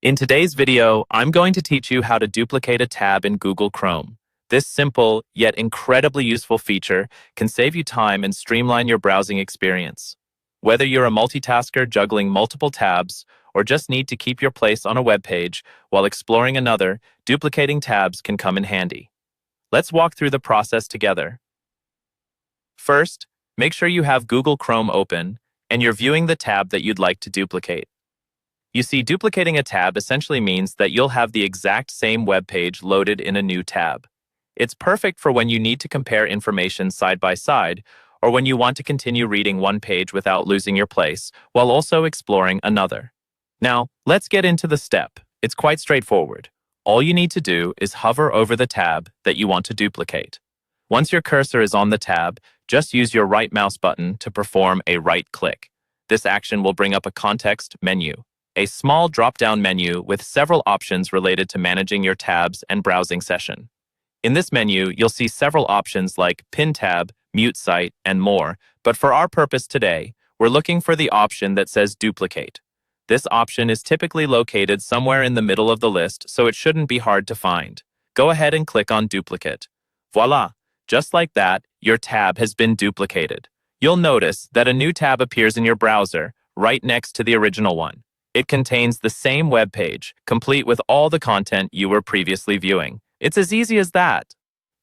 In today's video, I'm going to teach you how to duplicate a tab in Google Chrome. This simple, yet incredibly useful feature can save you time and streamline your browsing experience. Whether you're a multitasker juggling multiple tabs or just need to keep your place on a web page while exploring another, duplicating tabs can come in handy. Let's walk through the process together. First, make sure you have Google Chrome open and you're viewing the tab that you'd like to duplicate. You see, duplicating a tab essentially means that you'll have the exact same web page loaded in a new tab. It's perfect for when you need to compare information side by side, or when you want to continue reading one page without losing your place, while also exploring another. Now, let's get into the step. It's quite straightforward. All you need to do is hover over the tab that you want to duplicate. Once your cursor is on the tab, just use your right mouse button to perform a right click. This action will bring up a context menu, a small drop-down menu with several options related to managing your tabs and browsing session. In this menu, you'll see several options like Pin tab, Mute site, and more, but for our purpose today, we're looking for the option that says Duplicate. This option is typically located somewhere in the middle of the list, so it shouldn't be hard to find. Go ahead and click on Duplicate. Voila! Just like that, your tab has been duplicated. You'll notice that a new tab appears in your browser, right next to the original one. It contains the same web page, complete with all the content you were previously viewing. It's as easy as that.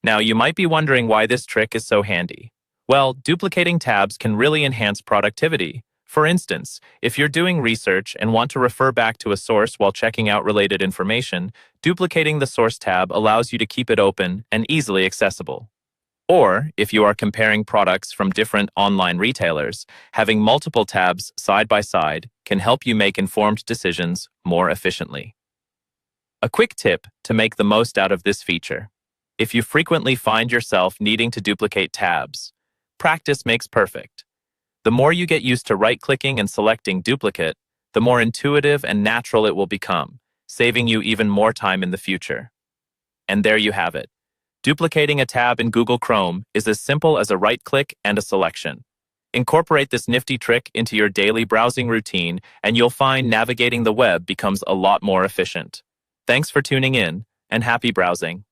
Now, you might be wondering why this trick is so handy. Well, duplicating tabs can really enhance productivity. For instance, if you're doing research and want to refer back to a source while checking out related information, duplicating the source tab allows you to keep it open and easily accessible. Or, if you are comparing products from different online retailers, having multiple tabs side by side can help you make informed decisions more efficiently. A quick tip to make the most out of this feature. If you frequently find yourself needing to duplicate tabs, practice makes perfect. The more you get used to right-clicking and selecting duplicate, the more intuitive and natural it will become, saving you even more time in the future. And there you have it. Duplicating a tab in Google Chrome is as simple as a right-click and a selection. Incorporate this nifty trick into your daily browsing routine, and you'll find navigating the web becomes a lot more efficient. Thanks for tuning in, and happy browsing.